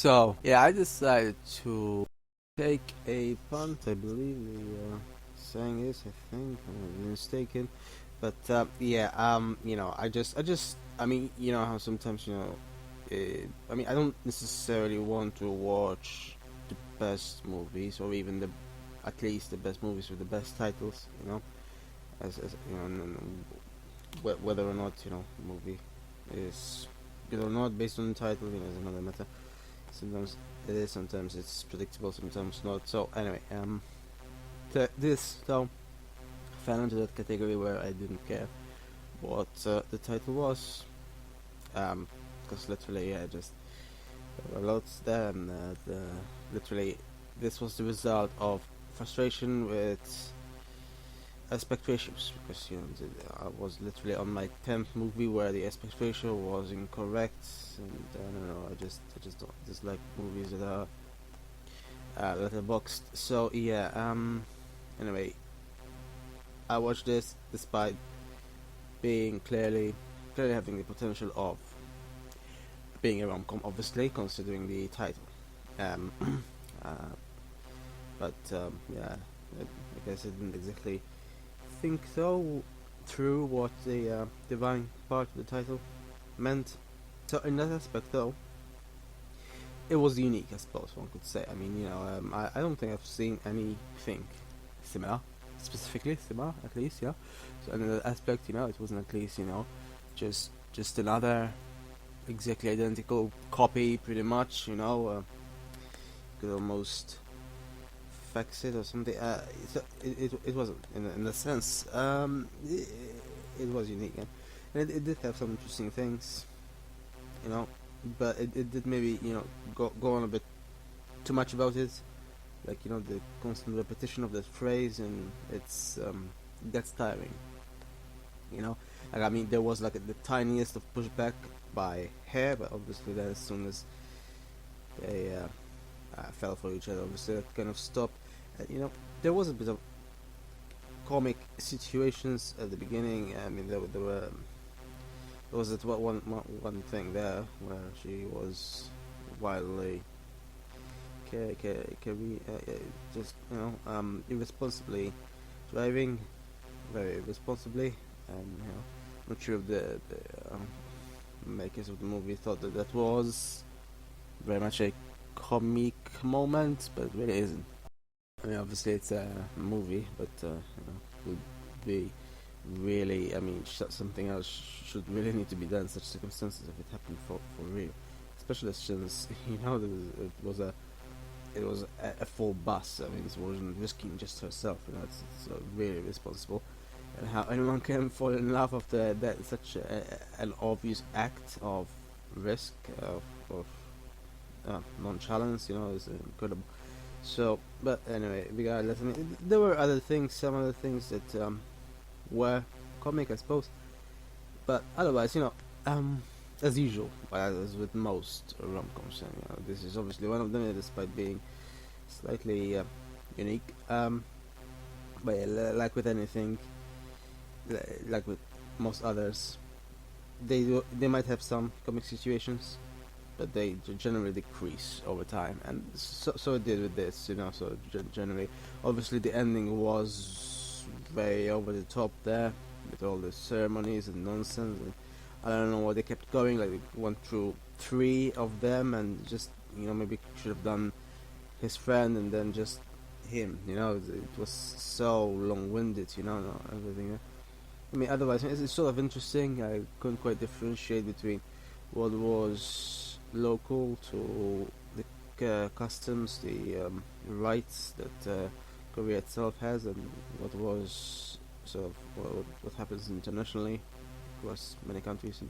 So, yeah, I decided to take a punt. I believe the saying is, I think, I'm not mistaken. But I mean, you know how sometimes, I mean, I don't necessarily want to watch the best movies or even at least the best movies with the best titles, as you know, whether or not the movie is good or not based on the title, is another matter. Sometimes it is, sometimes it's predictable, sometimes not. So anyway, this though fell into that category where I didn't care what the title was, because literally, yeah, just there were loads there, and literally this was the result of frustration with aspect ratios, because I was literally on my 10th movie where the aspect ratio was incorrect, and I don't know, I just don't dislike movies that are letterboxed. So yeah, anyway, I watched this despite being clearly having the potential of being a rom-com, obviously considering the title. Um, uh, but yeah, I guess I didn't exactly think so through what the divine part of the title meant. So in that aspect, though, it was unique, I suppose one could say. I mean, I don't think I've seen anything similar, specifically similar, at least, yeah. So in that aspect, it wasn't at least, just another exactly identical copy, pretty much, could almost fax it or something. It wasn't in a sense. It was unique, and it did have some interesting things, you know, but it did maybe go on a bit too much about it, like the constant repetition of that phrase, and that's tiring. Like I mean, there was like the tiniest of pushback by hair, but obviously then as soon as they fell for each other, obviously that kind of stopped. There was a bit of comic situations at the beginning. I mean, there was that one thing there where she was wildly just irresponsibly driving, very irresponsibly, and not sure if the makers of the movie thought that was very much a comic moment, but it really isn't. I mean, obviously it's a movie, but would be really. I mean, something else should really need to be done in such circumstances if it happened for real, especially since it was a full bus. I mean, it wasn't risking just herself. It's really responsible. And how anyone can fall in love after that such an obvious act of risk of nonchalance, is incredible. So, but anyway, regardless, I mean, there were other things, some other things that were comic, I suppose. But otherwise, as usual, as with most rom-coms, and, this is obviously one of them, despite being slightly unique. But yeah, like with anything, like with most others, they might have some comic situations, but they generally decrease over time, and so it did with this, So generally, obviously, the ending was very over the top there with all the ceremonies and nonsense, and I don't know why they kept going. Like they went through 3 of them, and just maybe should have done his friend and then just him. It was so long-winded. Everything. I mean, otherwise, it's sort of interesting. I couldn't quite differentiate between what was local to the customs, the rights that Korea itself has, and what was sort of what happens internationally across many countries.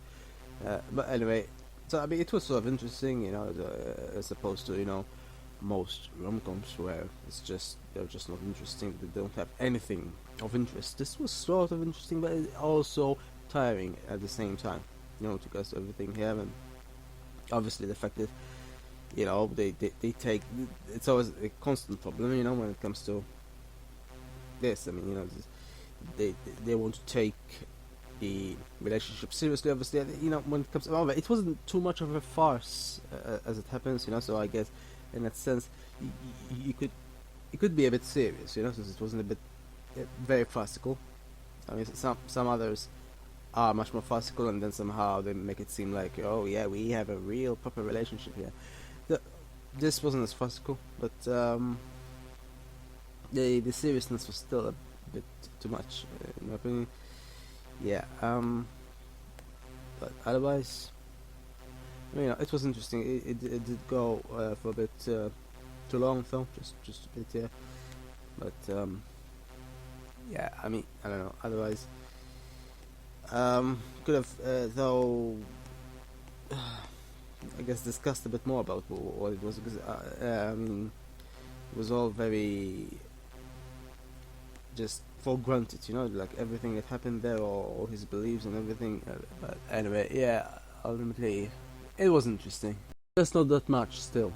But anyway, so I mean, it was sort of interesting, as opposed to most rom-coms where they're just not interesting. They don't have anything of interest. This was sort of interesting, but also tiring at the same time. Because everything here, and obviously the fact that they take, it's always a constant problem. When it comes to this, I mean, they want to take the relationship seriously. Obviously, you know, when it comes, however, it wasn't too much of a farce as it happens, you know. So I guess, in that sense, you could it could be a bit serious, you know, since it wasn't a bit very farcical. I mean, some others are much more farcical, and then somehow they make it seem like, oh yeah, we have a real proper relationship here. The, this wasn't as farcical, but the seriousness was still a bit too much, in my opinion. Yeah. But otherwise, I mean, it was interesting. It did go for a bit too long, though, just a bit, yeah. But yeah, I mean, I don't know. Otherwise, could have though. I guess discussed a bit more about what it was, because I mean, it was all very just for granted, you know, like everything that happened there, or all his beliefs and everything. But anyway, yeah, ultimately, it was interesting. Just not that much still.